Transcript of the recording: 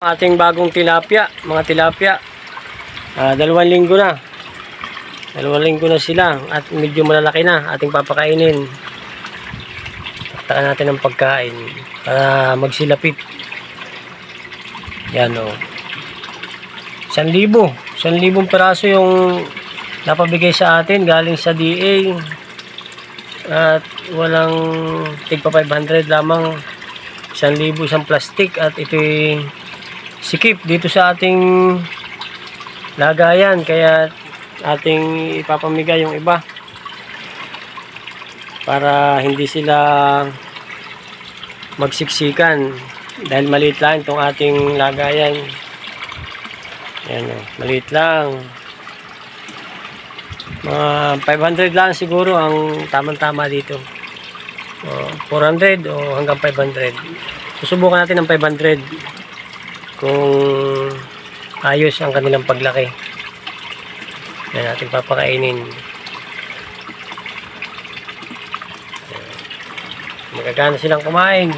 Ating bagong tilapia, mga tilapia. 2 linggo na. 2 linggo na sila at medyo malalaki na. Ating papakainin. Taktakan natin ang pagkain para magsilapit. Yan o. 1,000. 1,000 peraso yung napabigay sa atin galing sa DA. At walang tigpa 500 lamang. 1,000 isang plastic at ito'y sikip dito sa ating lagayan, kaya ating ipapamigay yung iba para hindi sila magsiksikan dahil maliit lang itong ating lagayan. Yan o, maliit lang, mga 500 lang siguro ang tamang-tama dito. 400 o hanggang 500. Susubukan natin ng 500 kung ayos ang kanilang paglaki. Yan natin papakainin. Magagana silang kumain.